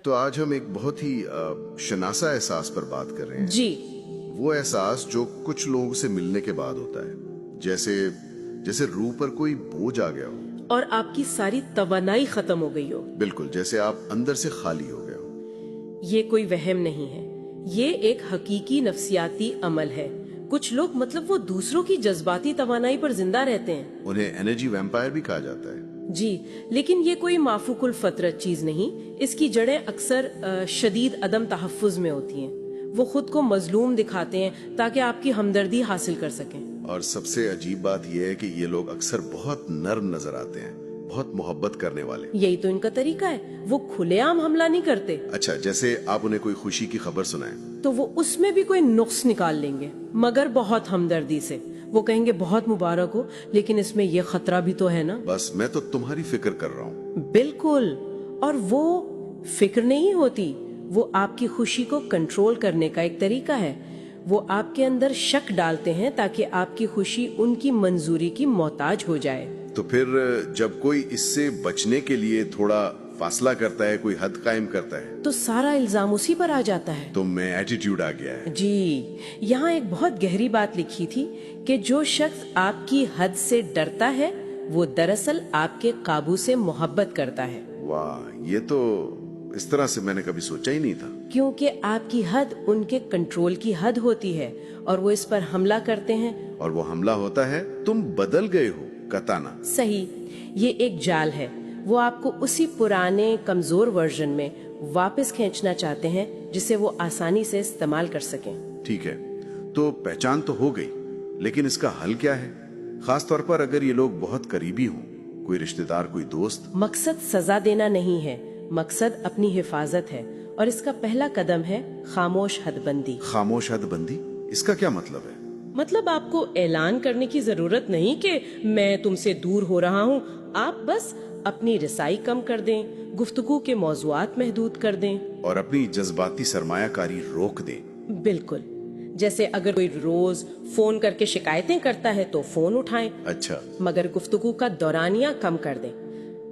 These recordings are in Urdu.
تو آج ہم ایک بہت ہی شناسا احساس پر بات کر رہے ہیں. جی. وہ احساس جو کچھ لوگوں سے ملنے کے بعد ہوتا ہے، جیسے روح پر کوئی بوجھ آ گیا ہو اور آپ کی ساری توانائی ختم ہو گئی ہو. بالکل، جیسے آپ اندر سے خالی ہو گئے ہو. یہ کوئی وہم نہیں ہے، یہ ایک حقیقی نفسیاتی عمل ہے. کچھ لوگ وہ دوسروں کی جذباتی توانائی پر زندہ رہتے ہیں. انہیں انرجی ویمپائر بھی کہا جاتا ہے. جی، لیکن یہ کوئی مافوق الفطرت چیز نہیں. اس کی جڑیں اکثر شدید عدم تحفظ میں ہوتی ہیں. وہ خود کو مظلوم دکھاتے ہیں تاکہ آپ کی ہمدردی حاصل کر سکیں. اور سب سے عجیب بات یہ ہے کہ یہ لوگ اکثر بہت نرم نظر آتے ہیں، بہت محبت کرنے والے. یہی تو ان کا طریقہ ہے، وہ کھلے عام حملہ نہیں کرتے. اچھا، جیسے آپ انہیں کوئی خوشی کی خبر سنائیں تو وہ اس میں بھی کوئی نقص نکال لیں گے، مگر بہت ہمدردی سے. وہ کہیں گے بہت مبارک ہو، لیکن اس میں یہ خطرہ بھی تو ہے نا. بس میں تو تمہاری فکر کر رہا ہوں. بالکل. اور وہ فکر نہیں ہوتی، وہ آپ کی خوشی کو کنٹرول کرنے کا ایک طریقہ ہے. وہ آپ کے اندر شک ڈالتے ہیں تاکہ آپ کی خوشی ان کی منظوری کی محتاج ہو جائے. تو پھر جب کوئی اس سے بچنے کے لیے تھوڑا فاصلہ کرتا ہے، کوئی حد قائم کرتا ہے، تو سارا الزام اسی پر آ جاتا ہے. تو میں ایٹیٹیوڈ آ گیا ہے. جی، یہاں ایک بہت گہری بات لکھی تھی کہ جو شخص آپ کی حد سے ڈرتا ہے وہ دراصل آپ کے قابو سے محبت کرتا ہے. واہ، یہ تو اس طرح سے میں نے کبھی سوچا ہی نہیں تھا. کیونکہ آپ کی حد ان کے کنٹرول کی حد ہوتی ہے اور وہ اس پر حملہ کرتے ہیں. اور وہ حملہ ہوتا ہے تم بدل گئے ہو کتانا. صحیح. یہ ایک جال ہے. وہ آپ کو اسی پرانے کمزور ورژن میں واپس کھینچنا چاہتے ہیں جسے وہ آسانی سے استعمال کر سکیں. ٹھیک ہے، تو پہچان تو ہو گئی، لیکن اس کا حل کیا ہے؟ خاص طور پر اگر یہ لوگ بہت قریبی ہوں، کوئی رشتہ دار، کوئی دوست. مقصد سزا دینا نہیں ہے، مقصد اپنی حفاظت ہے. اور اس کا پہلا قدم ہے خاموش حد بندی. خاموش حد بندی، اس کا کیا مطلب ہے؟ مطلب آپ کو اعلان کرنے کی ضرورت نہیں کہ میں تم سے دور ہو رہا ہوں. آپ بس اپنی رسائی کم کر دیں، گفتگو کے موضوعات محدود کر دیں اور اپنی جذباتی سرمایہ کاری روک دیں. بالکل. جیسے اگر کوئی روز فون کر کے شکایتیں کرتا ہے تو فون اٹھائیں. اچھا. مگر گفتگو کا دورانیہ کم کر دیں.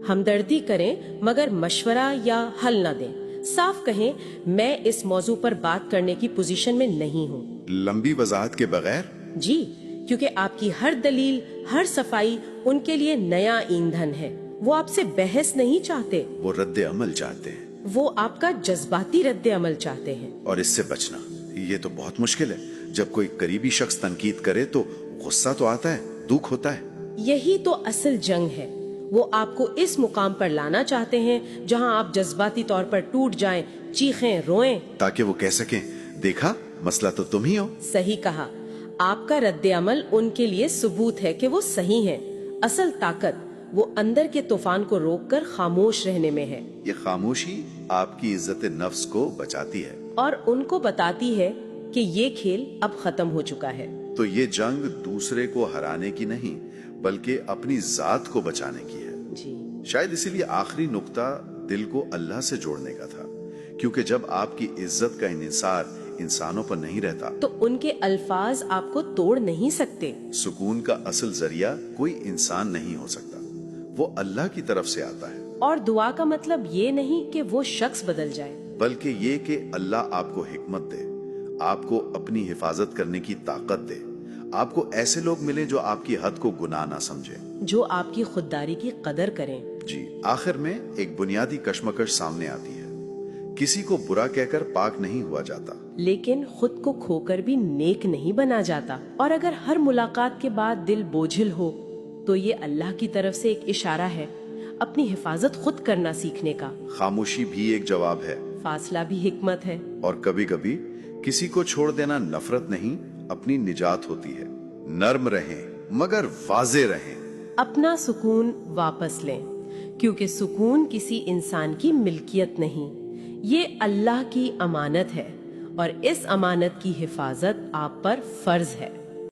ہمدردی کریں مگر مشورہ یا حل نہ دیں. صاف کہیں میں اس موضوع پر بات کرنے کی پوزیشن میں نہیں ہوں. لمبی وضاحت کے بغیر؟ جی، کیونکہ آپ کی ہر دلیل، ہر صفائی ان کے لیے نیا ایندھن ہے. وہ آپ سے بحث نہیں چاہتے، وہ رد عمل چاہتے ہیں. وہ آپ کا جذباتی رد عمل چاہتے ہیں. اور اس سے بچنا یہ تو بہت مشکل ہے. جب کوئی قریبی شخص تنقید کرے تو غصہ تو آتا ہے، دکھ ہوتا ہے. یہی تو اصل جنگ ہے. وہ آپ کو اس مقام پر لانا چاہتے ہیں جہاں آپ جذباتی طور پر ٹوٹ جائیں، چیخیں، روئیں، تاکہ وہ کہہ سکیں دیکھا مسئلہ تو تم ہی ہو. صحیح کہا. آپ کا رد عمل ان کے لیے ثبوت ہے کہ وہ صحیح ہیں. اصل طاقت وہ اندر کے طوفان کو روک کر خاموش رہنے میں ہے. یہ خاموشی آپ کی عزت نفس کو بچاتی ہے اور ان کو بتاتی ہے کہ یہ کھیل اب ختم ہو چکا ہے. تو یہ جنگ دوسرے کو ہرانے کی نہیں بلکہ اپنی ذات کو بچانے کی ہے. جی. شاید اسی لیے آخری نقطہ دل کو اللہ سے جوڑنے کا تھا، کیونکہ جب آپ کی عزت کا انحصار انسانوں پر نہیں رہتا تو ان کے الفاظ آپ کو توڑ نہیں سکتے. سکون کا اصل ذریعہ کوئی انسان نہیں ہو سکتا، وہ اللہ کی طرف سے آتا ہے. اور دعا کا مطلب یہ نہیں کہ وہ شخص بدل جائے، بلکہ یہ کہ اللہ آپ کو حکمت دے، آپ کو اپنی حفاظت کرنے کی طاقت دے، آپ کو ایسے لوگ ملیں جو آپ کی حد کو گناہ نہ سمجھیں، جو آپ کی خودداری کی قدر کریں. جی. آخر میں ایک بنیادی کشمکش سامنے آتی ہے. کسی کو برا کہہ کر پاک نہیں ہوا جاتا، لیکن خود کو کھو کر بھی نیک نہیں بنا جاتا. اور اگر ہر ملاقات کے بعد دل بوجھل ہو تو یہ اللہ کی طرف سے ایک اشارہ ہے اپنی حفاظت خود کرنا سیکھنے کا. خاموشی بھی ایک جواب ہے، فاصلہ بھی حکمت ہے. اور کبھی کبھی کسی کو چھوڑ دینا نفرت نہیں، اپنی نجات ہوتی ہے. نرم رہیں مگر واضح رہیں. اپنا سکون واپس لیں، کیونکہ سکون کسی انسان کی ملکیت نہیں، یہ اللہ کی امانت ہے اور اس امانت کی حفاظت آپ پر فرض ہے.